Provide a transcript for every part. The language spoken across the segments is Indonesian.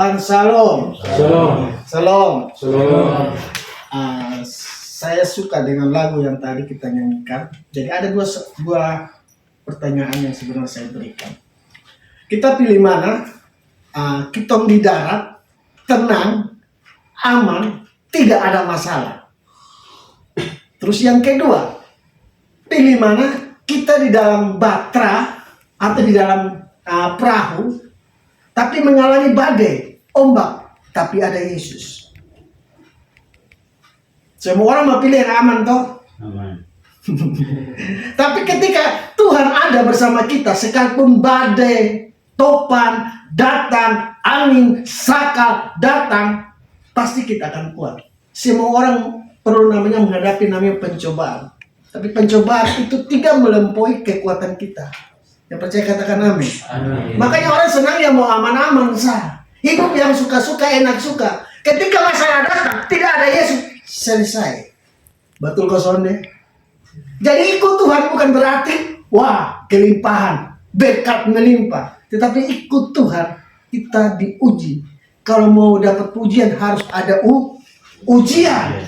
Shalom. Shalom. Shalom. Shalom. Saya suka dengan lagu yang tadi kita nyanyikan. Jadi ada dua pertanyaan yang sebenarnya saya berikan. Kita pilih mana? Kita di darat, tenang, aman, tidak ada masalah. Terus yang kedua, pilih mana? Kita di dalam batra atau di dalam perahu, tapi mengalami badai, ombak, tapi ada Yesus. Semua orang mau pilih yang aman toh? Aman. Tapi ketika Tuhan ada bersama kita, sekalipun badai, topan datang, angin, sakal datang, pasti kita akan kuat. Semua orang perlu menghadapi pencobaan. Tapi pencobaan itu tidak melampaui kekuatan kita. Yang percaya katakan amin. Amin. Makanya orang senang yang mau aman-aman sah. Hidup yang suka-suka, enak suka. Ketika masalah datang, tidak ada Yesus, selesai. Betul kok Sonde? Jadi ikut Tuhan bukan berarti kelimpahan, berkat melimpah. Tetapi ikut Tuhan, kita diuji. Kalau mau dapat pujian harus ada ujian.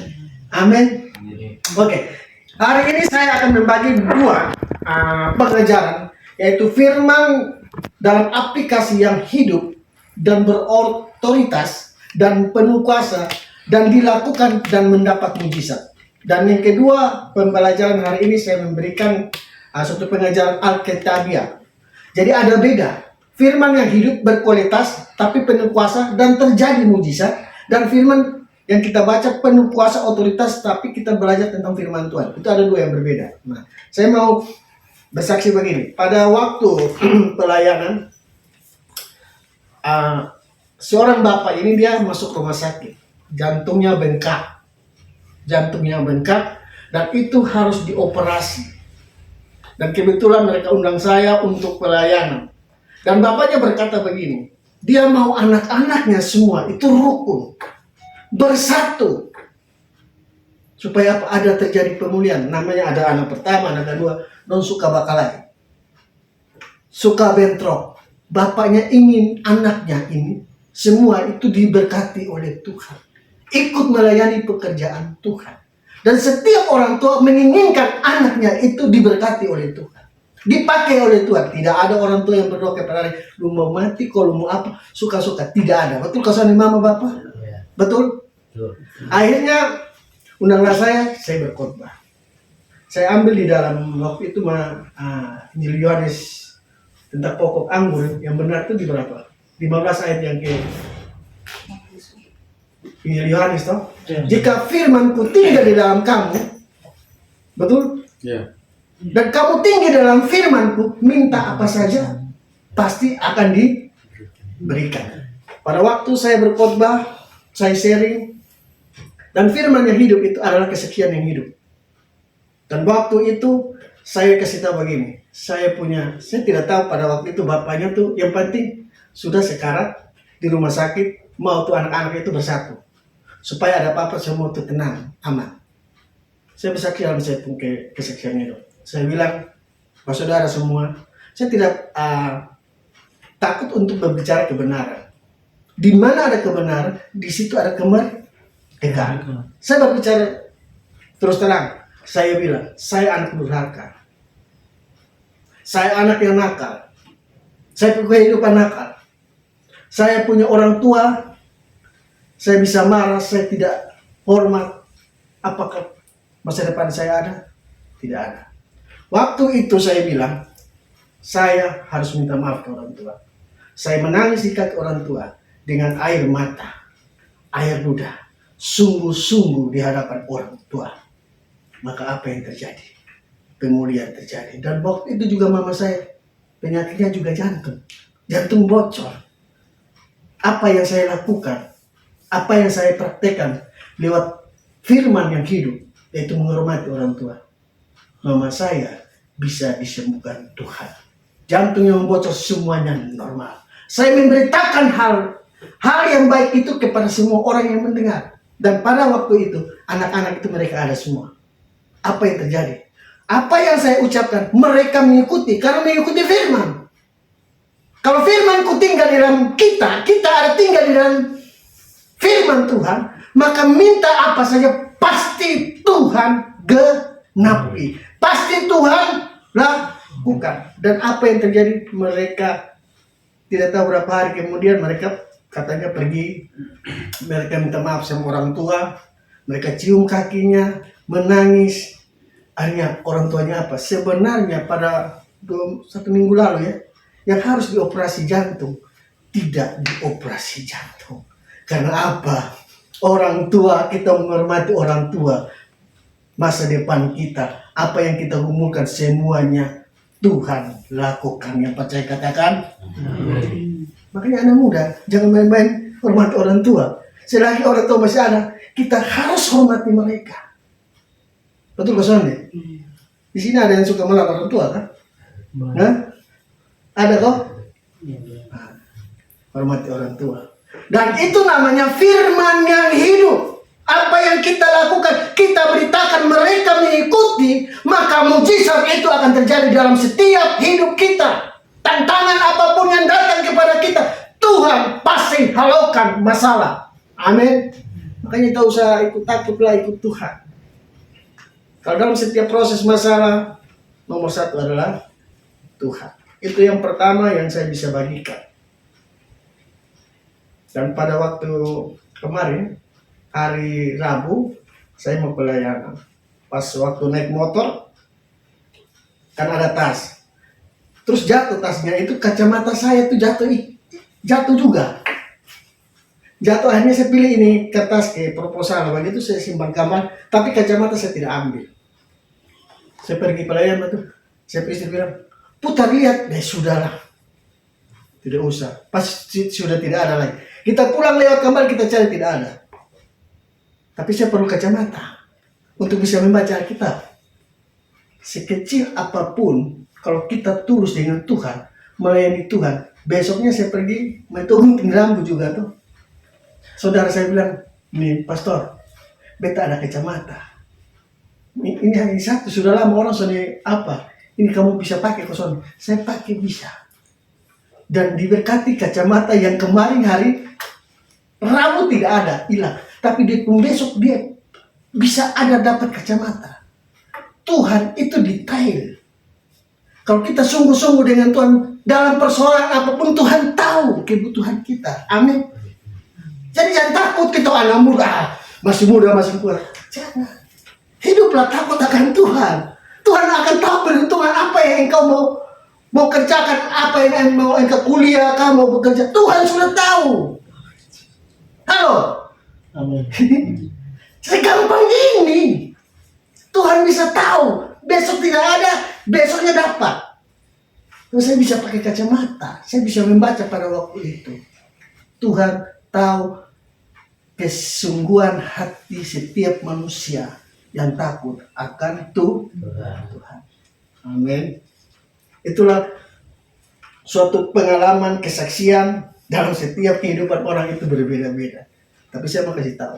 Amin. Oke. Hari ini saya akan membagi dua pengajaran, yaitu firman dalam aplikasi yang hidup dan berotoritas dan penuh kuasa dan dilakukan dan mendapat mujizat. Dan yang kedua, pembelajaran hari ini saya memberikan suatu pengajaran Alkitabiah. Jadi ada beda. Firman yang hidup berkualitas tapi penuh kuasa dan terjadi mujizat, dan firman yang kita baca penuh kuasa otoritas tapi kita belajar tentang firman Tuhan. Itu ada dua yang berbeda. Nah, saya mau bersaksi begini. Pada waktu pelayanan, seorang bapak ini dia masuk rumah sakit. Jantungnya bengkak, dan itu harus dioperasi. Dan kebetulan mereka undang saya untuk pelayanan. Dan bapaknya berkata begini, dia mau anak-anaknya semua itu rukun, bersatu, supaya ada terjadi pemulihan. Namanya ada anak pertama, anak kedua, non suka bakalai, suka bentrok. Bapaknya ingin anaknya ini semua itu diberkati oleh Tuhan, ikut melayani pekerjaan Tuhan. Dan setiap orang tua menginginkan anaknya itu diberkati oleh Tuhan, dipakai oleh Tuhan. Tidak ada orang tua yang berdoa kepada dia, lu mau mati, kalau mau apa, suka-suka. Tidak ada. Betul kesan mama bapak? Betul? Akhirnya undanglah saya berkhotbah. Saya ambil di dalam waktu itu Injil Yohanes tentang pokok anggur yang benar itu di berapa? 15 ayat yang ke Injil Yohanes toh. Jika firmanku tinggal di dalam kamu, betul? Ya. Dan kamu tinggi dalam firmanku, minta apa saja pasti akan diberikan. Pada waktu saya berkhotbah, saya sharing, dan firman yang hidup itu adalah kesekian yang hidup. Dan waktu itu saya kasih tahu begini, saya tidak tahu pada waktu itu bapaknya tuh, yang penting sudah sekarat di rumah sakit, mau tuh anak-anak itu bersatu, supaya ada apa-apa semua tuh tenang, aman. Saya bersaksi dalam saya punya kesaksian itu. Saya bilang, Pak saudara semua, saya tidak takut untuk berbicara kebenaran. Di mana ada kebenaran, di situ ada kemerdekaan. Saya berbicara terus terang. Saya bilang, saya anak durhaka. Saya anak yang nakal. Saya punya kehidupan nakal. Saya punya orang tua. Saya bisa marah, saya tidak hormat. Apakah masa depan saya ada? Tidak ada. Waktu itu saya bilang, saya harus minta maaf ke orang tua. Saya menangis di kaki orang tua dengan air mata, air ludah, sungguh-sungguh di hadapan orang tua. Maka apa yang terjadi? Pemulihan terjadi. Dan waktu itu juga mama saya, penyakitnya juga jantung bocor. Apa yang saya lakukan, apa yang saya praktekkan lewat firman yang hidup, yaitu menghormati orang tua. Mama saya bisa disembuhkan Tuhan. Jantung yang bocor semuanya normal. Saya memberitakan hal yang baik itu kepada semua orang yang mendengar. Dan pada waktu itu, anak-anak itu mereka ada semua. Apa yang terjadi? Apa yang saya ucapkan, mereka mengikuti karena mengikuti firman. Kalau firman-Ku tinggal di dalam kita, kita ada tinggal di dalam firman Tuhan, maka minta apa saja pasti Tuhan genapi. Pasti Tuhan lakukan. Dan apa yang terjadi, mereka tidak tahu berapa hari kemudian mereka katanya pergi, mereka minta maaf sama orang tua, mereka cium kakinya, menangis. Akhirnya orang tuanya apa? Sebenarnya pada 1 minggu lalu ya, yang harus dioperasi jantung tidak dioperasi jantung. Karena apa? Orang tua, kita menghormati orang tua. Masa depan kita, apa yang kita gumulkan semuanya Tuhan lakukan. Yang percaya katakan amin. Makanya anak muda, jangan main-main hormati orang tua. Selagi orang tua masih ada, kita harus hormati mereka. Betul kok Sonde? Di sini ada yang suka melarang orang tua kan? Nah, ada kok? Nah, hormati orang tua. Dan itu namanya firman yang hidup. Apa yang kita lakukan, kita beritakan, mereka mengikuti, maka mujizat itu akan terjadi dalam setiap hidup kita. Tantangan apapun yang datang kepada kita, Tuhan pasti halaukan masalah. Amin. Makanya tak usah ikut takutlah, ikut Tuhan. Kalau dalam setiap proses masalah, nomor 1 adalah Tuhan. Itu yang pertama yang saya bisa bagikan. Dan pada waktu kemarin, hari Rabu, saya mau pelayanan. Pas waktu naik motor, kan ada tas. Terus jatuh tasnya, itu kacamata saya tuh jatuh juga. Jatuh, akhirnya saya pilih ini kertas proposal, begitu saya simpan kamar, tapi kacamata saya tidak ambil. Saya pergi pelayanan tuh, saya istri bilang, putar lihat, sudahlah, tidak usah. Pas sudah tidak ada lagi. Kita pulang lewat kamar, kita cari tidak ada. Tapi saya perlu kacamata untuk bisa membaca Alkitab. Sekecil apapun, kalau kita tulus dengan Tuhan, melayani Tuhan, besoknya saya pergi mengunting rambut juga tuh. Saudara saya bilang, nih pastor, beta ada kacamata. Ini hanya satu, sudah lama orang soalnya apa? Ini kamu bisa pakai kosong. Saya pakai bisa. Dan diberkati kacamata yang kemarin hari Rabu tidak ada, hilang. Tapi di besok dia bisa ada dapat kacamata. Tuhan itu detail. Kalau kita sungguh-sungguh dengan Tuhan dalam persoalan apapun, Tuhan tahu kebutuhan kita. Amin. Jadi jangan takut kita anak muda, masih muda, masih kuat. Jangan. Hiduplah takut akan Tuhan. Tuhan akan tahu peruntungan apa yang engkau mau kerjakan, apa yang mau engkau kuliah, kamu mau bekerja. Tuhan sudah tahu. Halo. Amin. Segampang ini. Tuhan bisa tahu. Besok tidak ada, besoknya dapat. Terus saya bisa pakai kacamata. Saya bisa membaca pada waktu itu. Tuhan tahu kesungguhan hati setiap manusia yang takut akan Tuhan. Amin. Itulah suatu pengalaman, kesaksian dalam setiap kehidupan orang itu berbeda-beda. Tapi saya mau kasih tahu,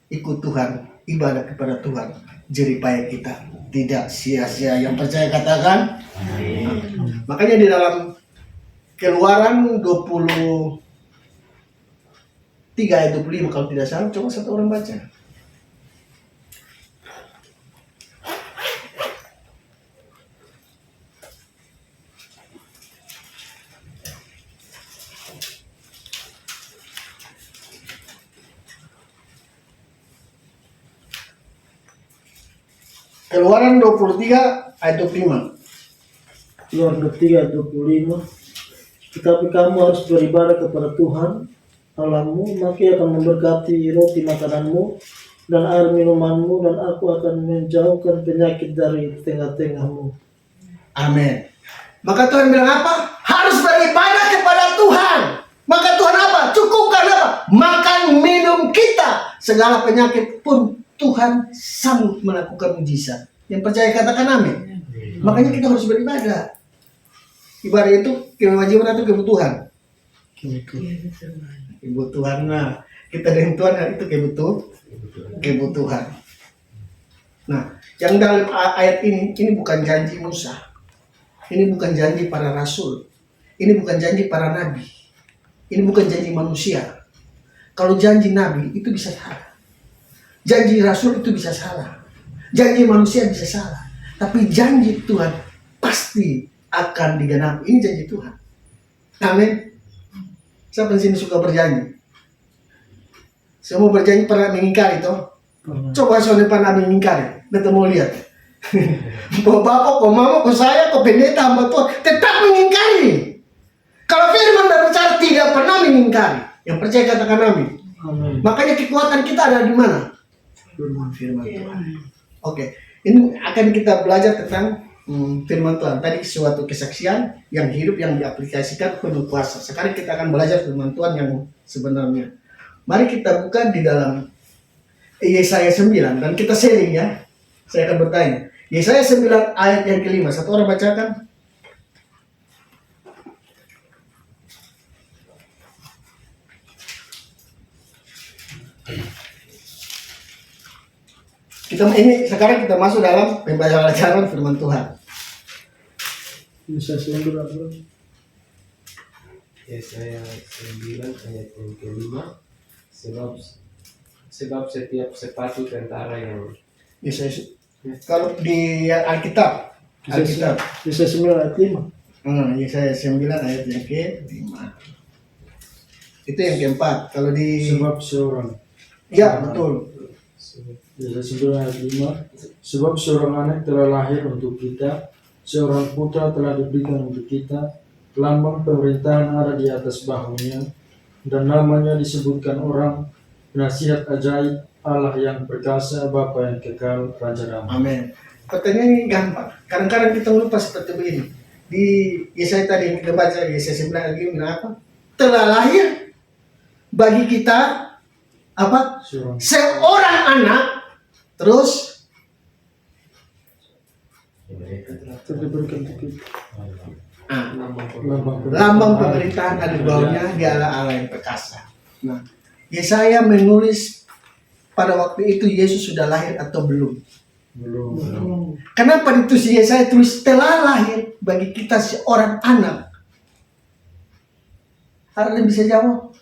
ikut Tuhan, ibadah kepada Tuhan, jeripaya kita tidak sia-sia. Yang percaya katakan amin. Makanya di dalam Keluaran 23 ayat 25 kalau tidak salah, coba satu orang baca. Keluaran 23 ayat 25. Keluaran 23 ayat 25. Tetapi kamu harus beribadah kepada Tuhan Allahmu, maka Ia akan memberkati roti makananmu dan air minumanmu, dan aku akan menjauhkan penyakit dari tengah-tengahmu. Amin. Maka Tuhan bilang apa? Harus beribadah kepada Tuhan. Maka Tuhan apa? Cukupkan apa? Makan minum kita. Segala penyakit pun Tuhan sanggup melakukan mujizat. Yang percaya katakan amin. Makanya kita harus beribadah. Ibadah itu kewajiban atau kebutuhan? Kebutuhan. Nah, kita dengan Tuhan itu kebutuhan. Nah, yang dalam ayat ini bukan janji Musa. Ini bukan janji para rasul. Ini bukan janji para nabi. Ini bukan janji manusia. Kalau janji nabi itu bisa salah. Janji rasul itu bisa salah. Janji manusia bisa salah. Tapi janji Tuhan pasti akan digenapi. Ini janji Tuhan. Amin. Siapa di sini suka berjanji? Semua berjanji pernah mengingkari toh? Coba soalnya pernah mengingkari. Kita mau lihat. Kau bapak, kau mama, kau saya, kau pendeta, hamba Tuhan tetap mengingkari. Kalau firman berbicara tidak pernah mengingkari. Yang percaya katakan amin. Amin. Makanya kekuatan kita ada di mana? Firman Tuhan. Oke, ini akan kita belajar tentang firman Tuhan. Tadi suatu kesaksian yang hidup yang diaplikasikan penuh kuasa. Sekarang kita akan belajar firman Tuhan yang sebenarnya. Mari kita buka di dalam Yesaya 9 dan kita sharing ya. Saya akan bertanya. Yesaya 9 ayat yang kelima. Satu orang bacakan. Sekarang kita masuk dalam pembelajaran firman Tuhan. Bisa sendiri. Yesaya 9 ayat yang kelima. Sebab setiap sepatu tentara yang Yesaya, kalau di Alkitab, Bisa 9 ayat 5. Yesaya 9 ayat yang ke-5. Itu yang keempat. Kalau di Sebab seorang. ya betul. Bisa 9 ayat 5. Sebab seorang anak telah lahir untuk kita, seorang putra telah diberikan untuk kita, lambang pemerintahan ada di atas bahunya, dan namanya disebutkan orang, penasihat ajaib, Allah yang perkasa, Bapa yang kekal, Raja damai. Amin. Pertanyaan ini gampang. Kadang-kadang kita lupa seperti begini. Di Yesaya tadi yang kita baca, Yesaya 9 ayat 5 apa? Telah lahir bagi kita apa? Seorang anak. Terus Telah diberikan untuk kita. lambang pemerintahan ada di bawahnya, dialah Allah yang perkasa. Nah, Yesaya menulis pada waktu itu Yesus sudah lahir atau belum? Belum. Kenapa itu si Yesaya tulis telah lahir bagi kita seorang anak? Ada yang bisa jawab?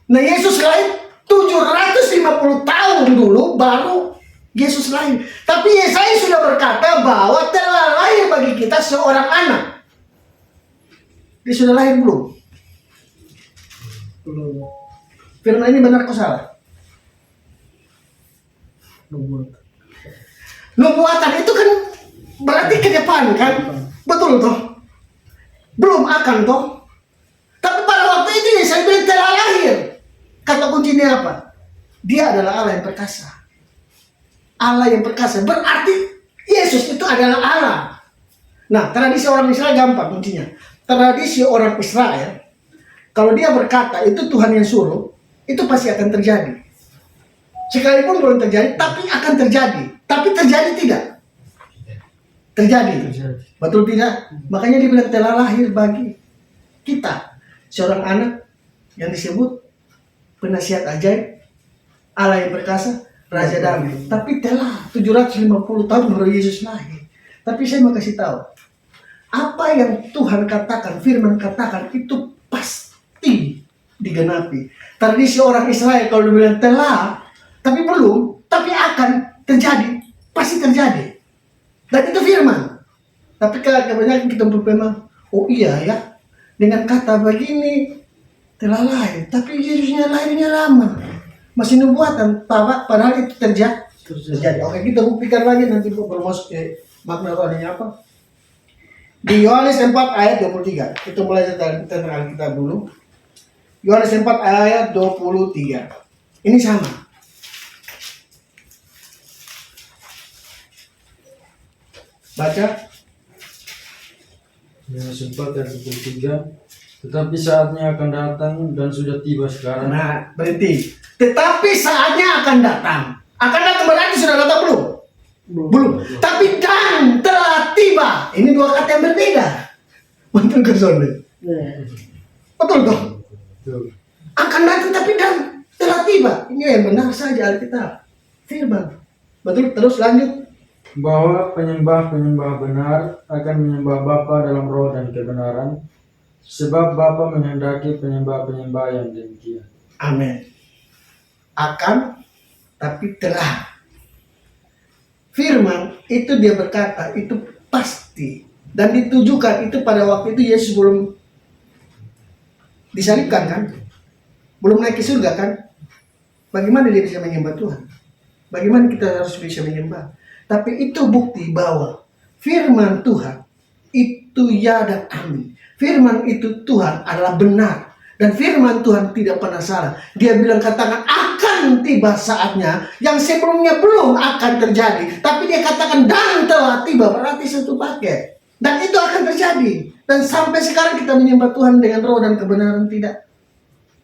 Nah, Yesus lahir 750 tahun dulu baru Yesus lahir. Tapi Yesaya sudah berkata bahwa telah lahir bagi kita seorang anak. Dia sudah lahir belum? Belum. Firman ini benar atau salah? Nubuatan itu kan berarti ke depan kan? Betul toh? Belum akan toh? Tapi pada waktu itu Yesaya bilang telah lahir. Kata kuncinya apa? Dia adalah Allah yang perkasa. Allah yang perkasa. Berarti Yesus itu adalah Allah. Nah, tradisi orang Israel gampang kuncinya. Tradisi orang Israel, kalau dia berkata itu Tuhan yang suruh, itu pasti akan terjadi. Sekalipun belum terjadi, tapi akan terjadi. Tapi terjadi tidak? Terjadi. Betul tidak? Makanya dia bilang telah lahir bagi kita seorang anak yang disebut penasihat ajaib, Allah yang perkasa, Raja damai. Tapi telah 750 tahun baru Yesus lahir. Tapi saya mau kasih tahu, apa yang Tuhan katakan, firman katakan itu pasti digenapi. Tradisi orang Israel kalau dibilang telah, tapi belum, tapi akan terjadi, pasti terjadi. Dan itu firman. Tapi kebanyakan kita memang, oh iya ya, dengan kata begini telah lahir, tapi Yesusnya lahirnya lama, masih nubuatan, padahal itu terjadi. Oke, kita buktikan lagi nanti bermasuk ke makna rohaninya apa. Di Yohanes 4 ayat 23. Kita mulai tentang Alkitab dulu. Yohanes 4 ayat 23. Ini sama. Baca. Yohanes 4 ayat 23. Tetapi saatnya akan datang dan sudah tiba sekarang. Nah, berhenti. Tetapi saatnya akan datang. Akan datang berarti sudah datang belum? Belum. Tapi dan telah tiba. Ini dua kata yang berbeda. Betul ke Sonde? Betul toh? Akan datang tapi dan telah tiba. Ini yang benar saja Alkitab. Firman. Betul, terus lanjut. Bahwa penyembah-penyembah benar akan menyembah Bapa dalam roh dan kebenaran, Sebab Bapa menghendaki penyembah-penyembah yang demikian. Amin. Akan, tapi telah. Firman itu dia berkata, itu pasti. Dan ditujukan itu pada waktu itu Yesus belum disalibkan kan? Belum naik ke surga kan? Bagaimana dia bisa menyembah Tuhan? Bagaimana kita harus bisa menyembah? Tapi itu bukti bahwa firman Tuhan itu ya dan amin. Firman itu Tuhan adalah benar. Dan firman Tuhan tidak pernah salah. Dia bilang katakan akan tiba saatnya yang sebelumnya belum akan terjadi. Tapi dia katakan dan telah tiba, berarti satu paket. Dan itu akan terjadi. Dan sampai sekarang kita menyembah Tuhan dengan roh dan kebenaran tidak.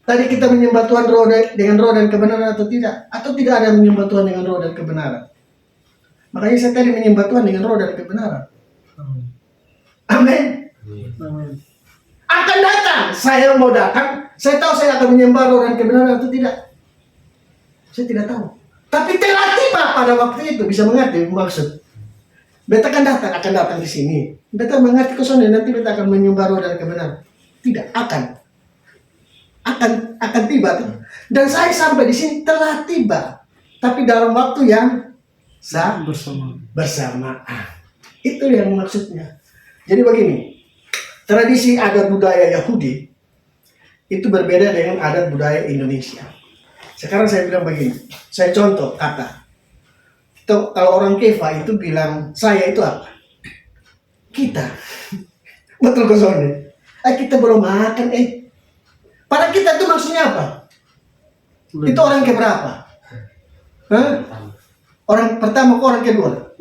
Tadi kita menyembah Tuhan dengan roh dan kebenaran atau tidak? Atau tidak ada yang menyembah Tuhan dengan roh dan kebenaran? Makanya saya tadi menyembah Tuhan dengan roh dan kebenaran. Amin. Amin. Akan datang. Saya mau datang. Saya tahu saya akan menyembah roh dan kebenaran atau tidak? Saya tidak tahu. Tapi telah tiba pada waktu itu. Bisa mengerti maksud. Beta akan datang di sini. Beta mengerti kesana nanti beta akan menyembah roh dan kebenaran. Tidak, akan tiba tuh. Dan saya sampai di sini telah tiba, tapi dalam waktu yang bersamaan. Itu yang maksudnya. Jadi begini, tradisi adat budaya Yahudi itu berbeda dengan adat budaya Indonesia. Sekarang saya bilang begini, saya contoh kata. Kalau orang Kefa itu bilang saya itu apa? Kita. Betul kesana. Kita belum makan Pada kita itu maksudnya apa? Itu orang keberapa? Hah? Orang pertama ke orang kedua?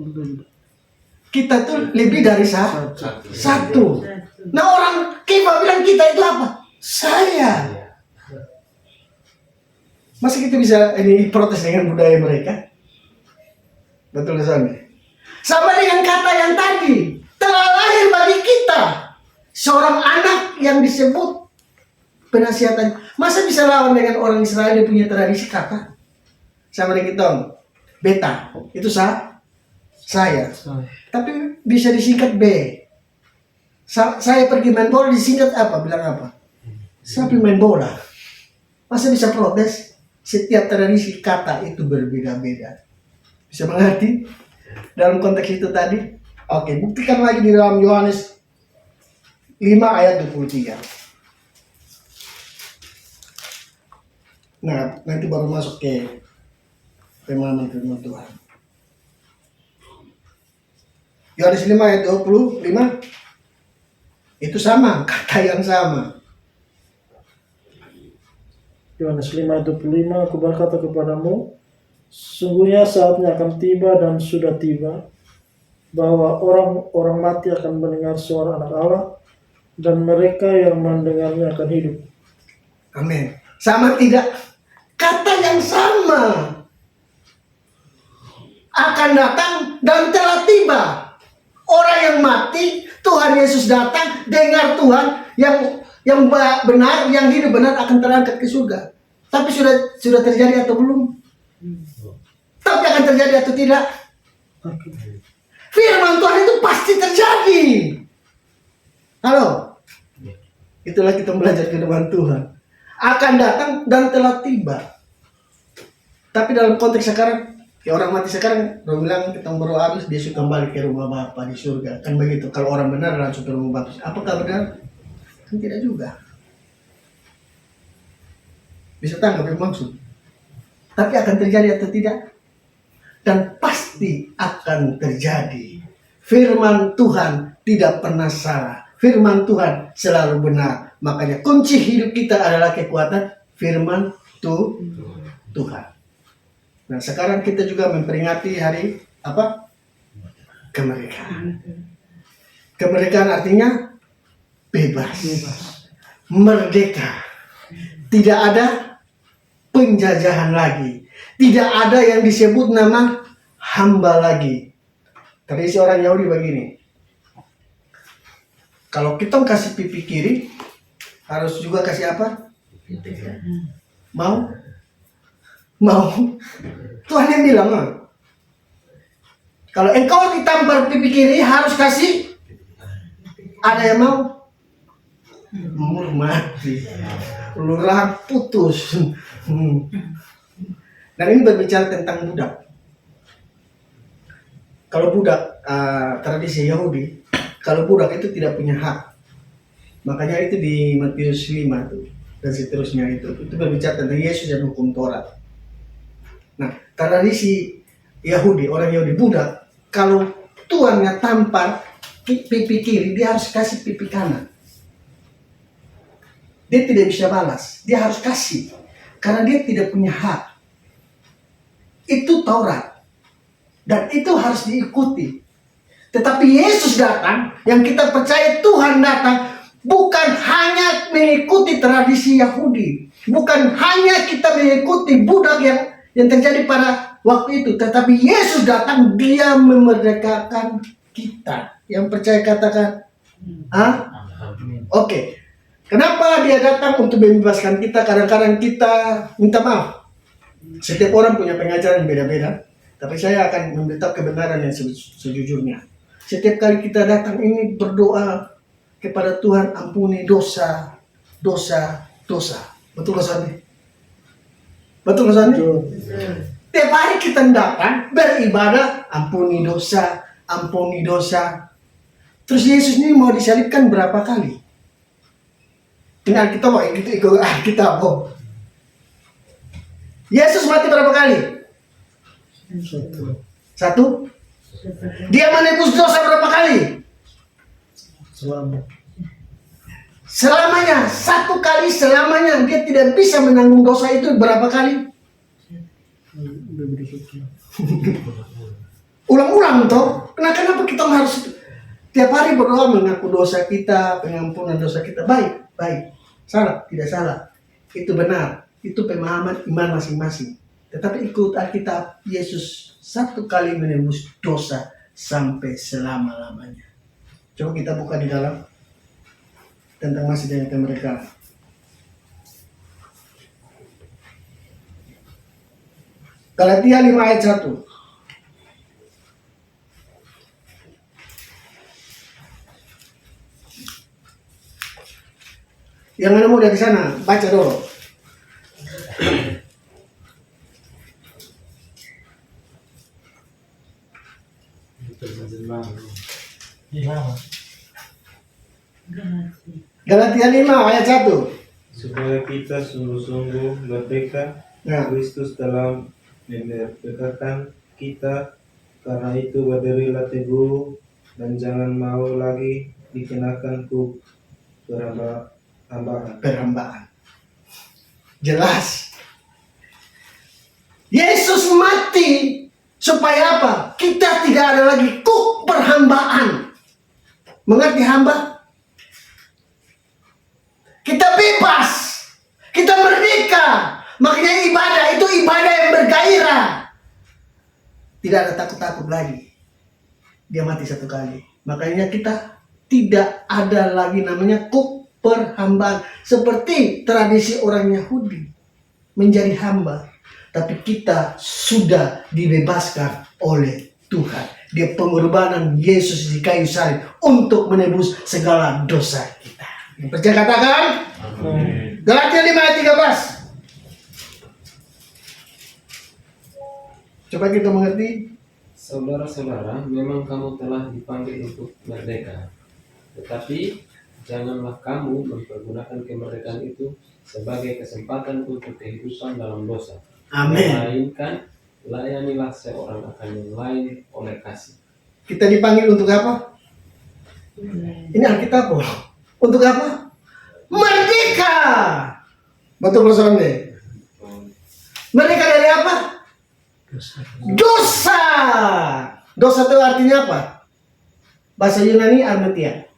Kita tuh lebih dari satu. Nah orang Kefa bilang kita itu apa? Saya. Masa kita bisa protes dengan budaya mereka? Betul kesana. Sama dengan kata yang tadi. Telah lahir bagi kita seorang anak yang disebut penasihatnya. Masa bisa lawan dengan orang Israel yang punya tradisi kata? Sama dengan kita, beta, itu saya. Tapi bisa disingkat B. Saya pergi main bola disingkat apa? Bilang apa? Saya pergi main bola. Masa bisa protes? Setiap tradisi kata itu berbeda-beda. Bisa mengerti? Dalam konteks itu tadi? Oke, buktikan lagi di dalam Yohanes 5 ayat 23. Nah, nanti baru masuk ke pemahaman firman Tuhan. Yohanes 5 ayat 25 itu sama, kata yang sama. Yohanes 5 ayat 25, aku berkata kepadamu, sungguhnya saatnya akan tiba dan sudah tiba, bahwa orang-orang mati akan mendengar suara anak Allah, dan mereka yang mendengarnya akan hidup. Amin. Sama tidak? Kata yang sama. Akan datang dan telah tiba. Orang yang mati, Tuhan Yesus datang, dengar Tuhan yang benar, yang hidup benar akan terangkat ke surga. Tapi sudah terjadi atau belum? Tapi akan terjadi atau tidak? Firman Tuhan itu pasti terjadi. Halo? Itulah kita belajar firman Tuhan. Akan datang dan telah tiba. Tapi dalam konteks sekarang, ya orang mati sekarang, orang bilang kita baru habis, dia sudah kembali ke rumah Bapa di surga. Kan begitu. Kalau orang benar langsung ke rumah Bapa. Apakah benar? Kan tidak juga. Bisa tangkap yang maksud. Tapi akan terjadi atau tidak? Dan pasti akan terjadi. Firman Tuhan tidak pernah salah. Firman Tuhan selalu benar. Makanya kunci hidup kita adalah kekuatan firman Tuhan. Nah sekarang kita juga memperingati hari apa? Kemerdekaan. Kemerdekaan artinya bebas. Merdeka. Tidak ada penjajahan lagi. Tidak ada yang disebut nama hamba lagi. Tradisi orang Yahudi begini. Kalau kita kasih pipi kiri, harus juga kasih apa? Mau? Tuhan yang bilang, kalau engkau ditampar pipi kiri, harus kasih. Ada yang mau? umur mati, lurah putus. Dan ini berbicara tentang budak. Kalau budak tradisi Yahudi, kalau budak itu tidak punya hak. Makanya itu di Matius 5 tuh, dan seterusnya itu berbicara tentang Yesus dan hukum Taurat. Nah, tradisi Yahudi, orang Yahudi budak, kalau tuannya tampar pipi kiri, dia harus kasih pipi kanan. Dia tidak bisa balas, dia harus kasih, karena dia tidak punya hak. Itu Taurat, dan itu harus diikuti. Tetapi Yesus datang, yang kita percaya Tuhan datang, bukan hanya mengikuti tradisi Yahudi, bukan hanya kita mengikuti budak yang terjadi pada waktu itu, tetapi Yesus datang, dia memerdekakan kita. Yang percaya katakan, Oke. Kenapa dia datang untuk membebaskan kita? Kadang-kadang kita minta maaf. Setiap orang punya pengajaran beda-beda, tapi saya akan memberitahu kebenaran yang sejujurnya. Setiap kali kita datang ini berdoa kepada Tuhan, ampuni dosa. Betul gak Sandi? Betul gak Sandi? Tiap hari kita datang beribadah, ampuni dosa. Terus Yesus ini mau disalibkan berapa kali? Ini Alkitab, ikut Alkitab. Yesus mati berapa kali? Satu. Dia menebus dosa berapa kali? Selamanya, satu kali selamanya. Dia tidak bisa menanggung dosa itu berapa kali? Ulang-ulang toh. Kenapa kita harus tiap hari berdoa mengaku dosa kita, pengampunan dosa kita? Baik. Salah, tidak salah. Itu benar. Itu pemahaman iman masing-masing. Tetapi ikut Alkitab, Yesus satu kali menembus dosa sampai selama-lamanya. Coba kita buka di dalam tentang masih dengan kemerdekaan. Galatia 5 ayat 1. Yang mana mau dari sana, baca dulu. Galatia 5 ayat 1. Supaya kita sungguh-sungguh merdeka, Ya. Kristus telah memerdekakan kita. Karena itu berdirilah teguh dan jangan mau lagi dikenakan Perhambaan. Jelas. Yesus mati supaya apa? Kita tidak ada lagi perhambaan. Mengerti hamba? Kita bebas. Kita merdeka. Makanya ibadah itu ibadah yang bergairah. Tidak ada takut-takut lagi. Dia mati satu kali. Makanya kita tidak ada lagi namanya perhambaan. Seperti tradisi orang Yahudi menjadi hamba. Tapi kita sudah dibebaskan oleh Tuhan. Dia pengorbanan Yesus di kayu salib untuk menebus segala dosa kita. Yang percaya katakan? Amin. Galatia 5 ayat 13. Coba kita mengerti. Saudara-saudara, memang kamu telah dipanggil untuk merdeka. Tetapi janganlah kamu mempergunakan kemerdekaan itu sebagai kesempatan untuk kehidupan dalam dosa. Amin. Melainkan layanilah seorang akan yang lain oleh kasih. Kita dipanggil untuk apa? Ini Alkitab. Untuk apa? Merdeka. Betul Sonde. Merdeka dari apa? Dosa. Dosa itu artinya apa? Bahasa Yunani armatia.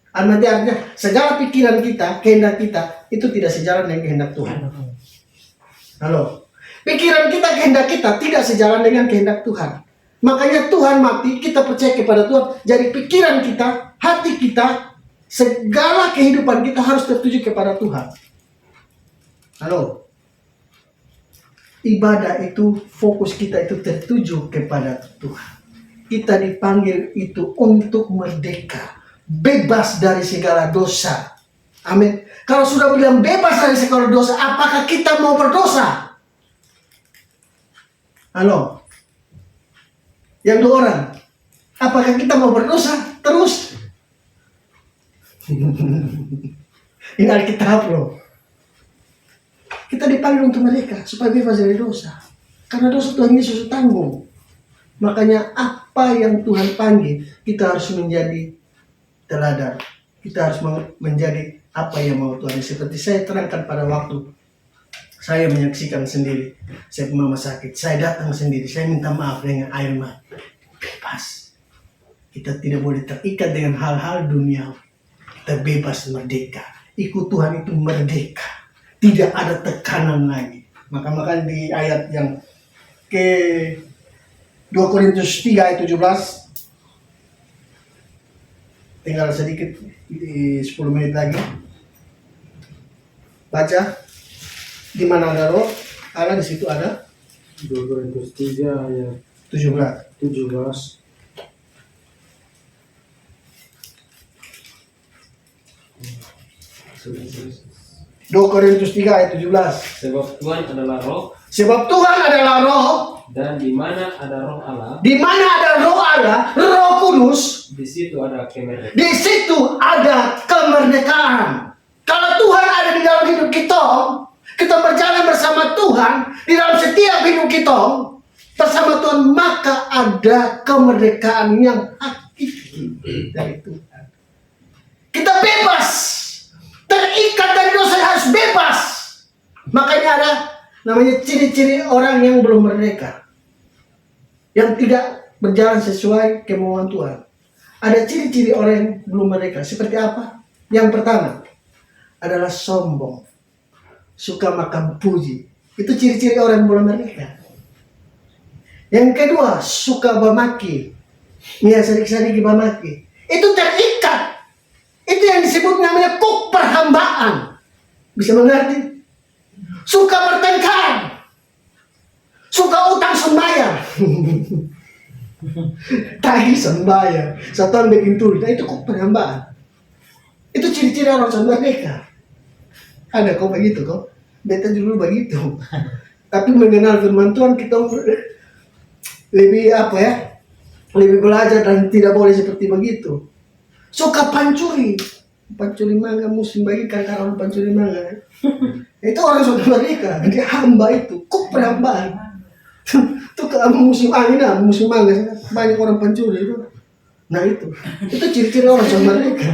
Armatia artinya segala pikiran kita, kehendak kita itu tidak sejalan dengan kehendak Tuhan. Halo. Pikiran kita, kehendak kita tidak sejalan dengan kehendak Tuhan. Makanya Tuhan mati, kita percaya kepada Tuhan. Jadi pikiran kita, hati kita, segala kehidupan kita harus tertuju kepada Tuhan. Halo. Ibadah itu, fokus kita itu tertuju kepada Tuhan. Kita dipanggil itu untuk merdeka, bebas dari segala dosa. Amin. Kalau sudah bilang bebas dari segala dosa, apakah kita mau berdosa? Halo? Yang dua orang, apakah kita mau berdosa terus? Ini Alkitab loh. Kita dipanggil untuk mereka supaya bebas dari dosa. Karena dosa Tuhan Yesus tanggung. Makanya apa yang Tuhan panggil, kita harus menjadi teladan. Kita harus menjadi apa yang mau Tuhan. Seperti saya terangkan pada waktu saya menyaksikan sendiri. Saya mama sakit, saya datang sendiri, saya minta maaf dengan air mata. Bebas. Kita tidak boleh terikat dengan hal-hal dunia. Kita bebas, merdeka. Ikut Tuhan itu merdeka. Tidak ada tekanan lagi. Maka di ayat yang ke 2 Korintus 3 ayat 17, tinggal sedikit, 10 menit lagi. Baca. Di mana ada roh Allah, di situ ada 2 Korintus 3 ayat 17. 2 Korintus 3 ayat 17. Sebab Tuhan adalah roh, Sebab Tuhan adalah roh, dan di mana ada roh Allah, di mana ada roh Allah, Roh Kudus, di situ ada kemerdekaan. di situ ada kemerdekaan. Kalau Tuhan ada di dalam hidup kita, kita berjalan bersama Tuhan di dalam setiap hidup kita bersama Tuhan, maka ada kemerdekaan yang hakiki dari Tuhan. Kita bebas, terikat dari dosa, harus bebas. Makanya ada namanya ciri-ciri orang yang belum merdeka, yang tidak berjalan sesuai kemauan Tuhan. Ada ciri-ciri orang yang belum merdeka. Seperti apa? Yang pertama adalah sombong, suka makan puji. Itu ciri-ciri orang yang belum merdeka. Yang kedua, suka memaki, sadik-sadik memaki. Itu terikat. Itu yang disebut namanya kuk perhambaan. Bisa mengerti? Suka bertengkar, suka utang sembayang, tagih sembayang, satuan bikin tulis. Nah, itu kok perhambaan. Itu ciri-ciri orang merdeka. Ada kok begitu kok. Beta dulu begitu. Tapi mengenal firman Tuhan kita lebih lebih belajar dan tidak boleh seperti begitu. Suka pancuri mangga, musim bagikan karena pancuri mangga. Itu orang sudah merdeka, dia hamba itu, kok perhambaan. Itu ke musim angin, musim mangga, banyak orang pencuri itu. Nah itu ciri-ciri orang sudah merdeka.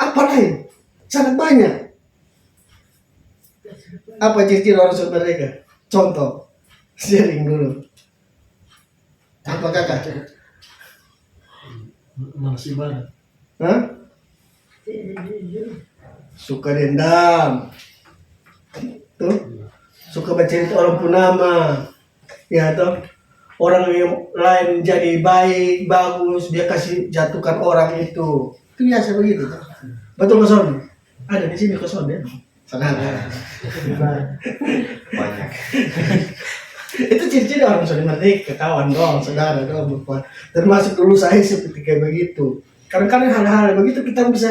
Apa lain? Sangat banyak. Apa ciri-ciri orang sudah merdeka? Contoh, sharing dulu. Apa kakak? Masih banyak. Hah? Suka dendam, tuh, suka bercerita orang punama, ya toh, orang yang lain jadi baik, bagus, dia kasih jatuhkan orang itu biasa begitu, toh. Betul Koson? Ada di sini Koson ya? Sangat. Banyak. Itu ciri-ciri orang sudah merdeka, kawan dong, saudara dong, termasuk dulu saya seperti kayak begitu. Kadang-kadang hal-hal begitu kita bisa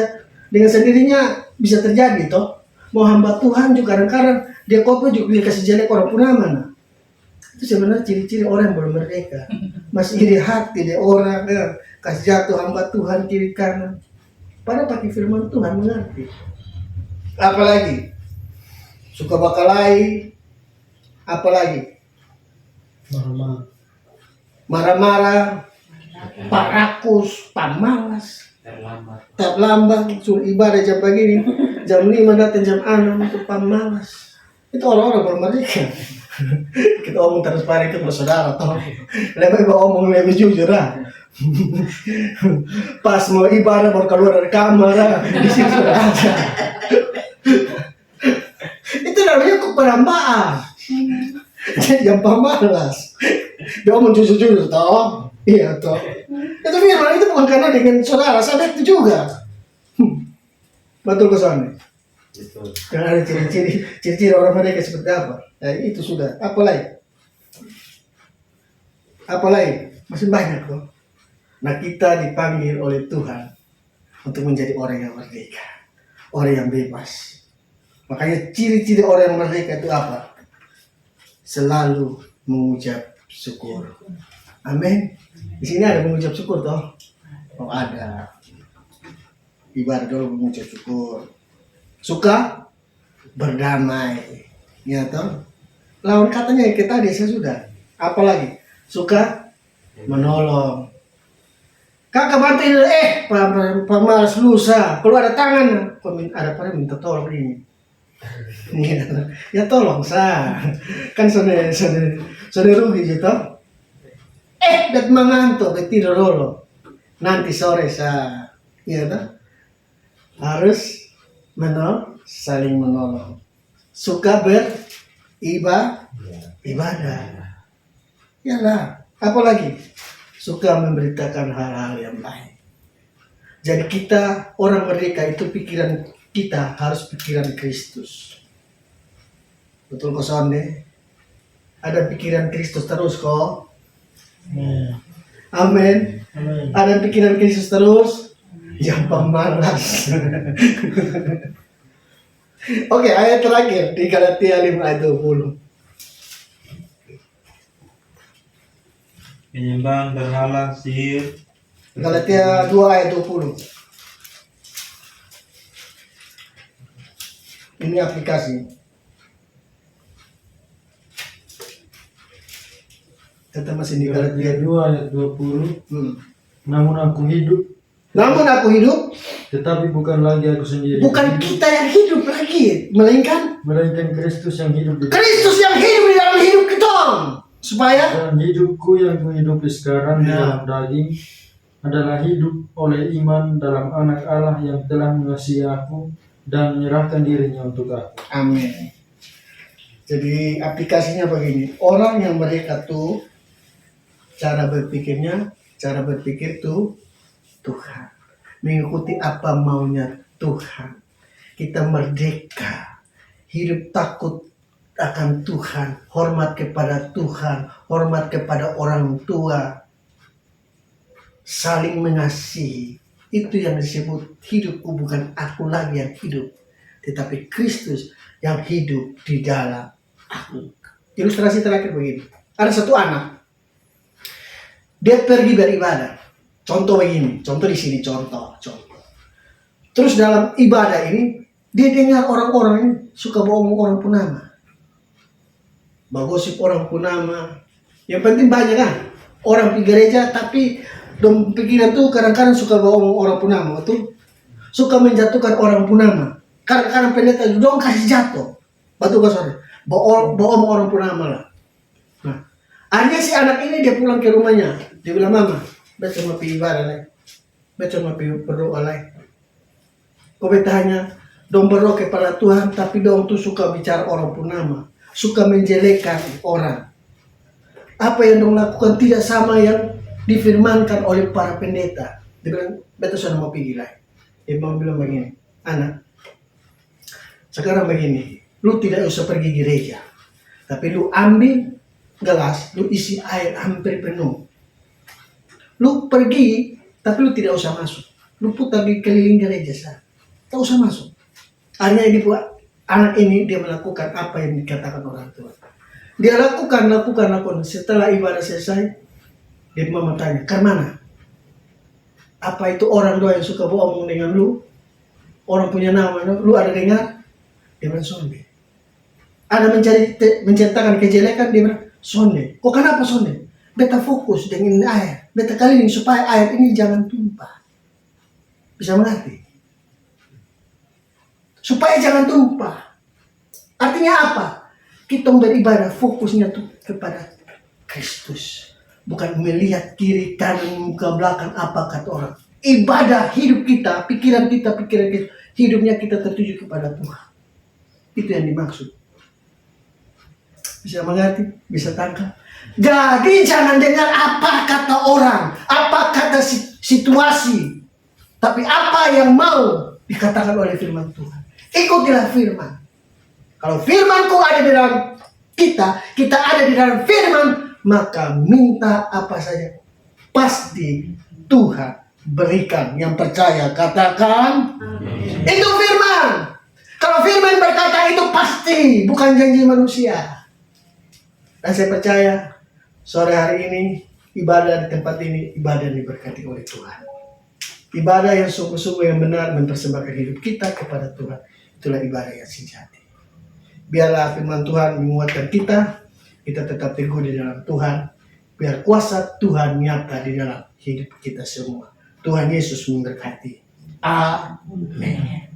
dengan sendirinya bisa terjadi toh. Mau hamba Tuhan juga kadang-kadang dia kopi juga dia kasih jelek orang punama. Nah. Itu sebenarnya ciri-ciri orang yang belum merdeka. Masih iri hati dia orang ya. Kasih jatuh hamba Tuhan kiri kanan. Padahal pakai firman Tuhan mengerti. Apalagi suka bakalai, apalagi marah-marah, parakus, pamalas, terlambat, suruh ibadah jam begini, jam 5 datang jam 6 itu pamalas. Itu orang-orang belum merdeka. Kita omong terus pari itu bersaudara toh. Lebih omong lebih jujur lah. Pas mau ibadah baru keluar dari kamar di sini sudah ada. Itu namanya keperhambaan. Yang pemalas. Dia omong jujur-jujur toh. Iya toh. Itu firman itu bukan karena dengan saudara, saya itu juga. Betul kesana. Betul. Karena ada ciri-ciri orang mereka seperti apa. Nah, itu sudah. Apa lain? Masih banyak kok. Nah kita dipanggil oleh Tuhan untuk menjadi orang yang merdeka. orang yang bebas. Makanya ciri-ciri orang yang merdeka itu apa? Selalu mengucap syukur. Amin. Di sini ada mengucap syukur toh? Oh ada. Ibadah dulu mengucap syukur. Suka berdamai. Ya toh? Lawan katanya kita tadi saya sudah. Apalagi suka menolong. Kakak bantuin pemalas lusa. Kalau ada tangan, ada pada minta tolong ini. Ya tolong sah. Kan sudah rugi gitu. Dat mengantuk, tidur dulu. Nanti sore sah. Ya toh. Harus saling menolong. Suka ibadah. Yalah, apalagi suka memberitakan hal-hal yang baik. Jadi kita orang merdeka itu pikiran kita harus pikiran Kristus. Betul kok Sonde? Ada pikiran Kristus terus kok. Amin. Ada pikiran Kristus terus. Yang pemalas. Oke, ayat terakhir di Galatia 5 ayat 20. Penyembahan berhala, sihir. Galatia 2 ayat 20. Ini aplikasi. Kita masih di Galatia 2 ayat 20. Namun aku hidup, tetapi bukan lagi aku sendiri. Bukan kita yang hidup lagi, melainkan Kristus yang hidup di dalam hidup kita. Supaya dan hidupku yang kuhidupi sekarang di dalam daging adalah hidup oleh iman dalam Anak Allah yang telah mengasihi aku dan menyerahkan dirinya untuk aku. amin. Jadi aplikasinya begini, orang yang mereka tuh cara berpikir tuh Tuhan, mengikuti apa maunya Tuhan. Kita merdeka, hidup takut akan Tuhan, hormat kepada Tuhan, hormat kepada orang tua, saling mengasihi. Itu yang disebut hidupku bukan aku lagi yang hidup, tetapi Kristus yang hidup di dalam aku. Ilustrasi terakhir begini, ada satu anak, dia pergi beribadah. Contoh begini, contoh di sini, contoh. Terus dalam ibadah ini, dia dengar orang-orang ini suka bohong orang punama. Bagosip orang punama. Yang penting banyak kan orang di gereja, tapi dong pikiran tuh kadang-kadang suka bohong orang punama, betul? Suka menjatuhkan orang punama. Kadang-kadang pendeta dong kasih jatuh. Betul kan saudara? Bohong orang punama lah. Nah, akhirnya si anak ini dia pulang ke rumahnya. Dia bilang, mama, betul mau pergi ibadah lah. Betul mau pergi berdoa lah. Kau bertanya, dong berdoa kepada Tuhan, tapi dong tuh suka bicara orang punama. Suka menjelekkan orang. Apa yang dong lakukan tidak sama yang difirmankan oleh para pendeta. Dia bilang, betul sudah mau pergi lah. Dia mau bilang begini, anak, sekarang begini, lu tidak usah pergi gereja, tapi lu ambil gelas, lu isi air hampir penuh. Lu pergi, tapi lu tidak usah masuk. Lu putar di keliling gereja sana, tak usah masuk. Akhirnya dibuat anak ini dia melakukan apa yang dikatakan orang tua. Dia lakukan. Setelah ibadah selesai, dia mama tanya, ke mana? Apa itu orang doa yang suka bohong dengan lu? Orang punya nama, lu ada dengar? Dia bilang, sonde. Ada menceritakan kejelekan, dia bilang, sonde. Kok kenapa sonde? Beta fokus dengan air. Beta keliling supaya air ini jangan tumpah. Bisa mengerti? Supaya jangan tumpah. Artinya apa? Kita beribadah fokusnya tuh kepada Kristus. Bukan melihat kiri, kanan, muka, belakang, apa kata orang. Ibadah hidup kita, pikiran kita, hidupnya kita tertuju kepada Tuhan. Itu yang dimaksud. Bisa mengerti? Bisa tangkap? Jadi jangan dengar apa kata orang, apa kata situasi. Tapi apa yang mau dikatakan oleh firman Tuhan. Ikutilah firman. Kalau firmanku ada di dalam kita ada di dalam firman, maka minta apa saja. Pasti Tuhan berikan. Yang percaya katakan itu firman. Kalau firman berkata itu pasti, bukan janji manusia. Dan saya percaya sore hari ini ibadah di tempat ini, ibadah yang diberkati oleh Tuhan. Ibadah yang sungguh-sungguh yang benar mempersembahkan hidup kita kepada Tuhan. Itulah ibadah yang sejati. Biarlah firman Tuhan menguatkan kita tetap teguh di dalam Tuhan. Biar kuasa Tuhan nyata di dalam hidup kita semua. Tuhan Yesus memberkati. Amin.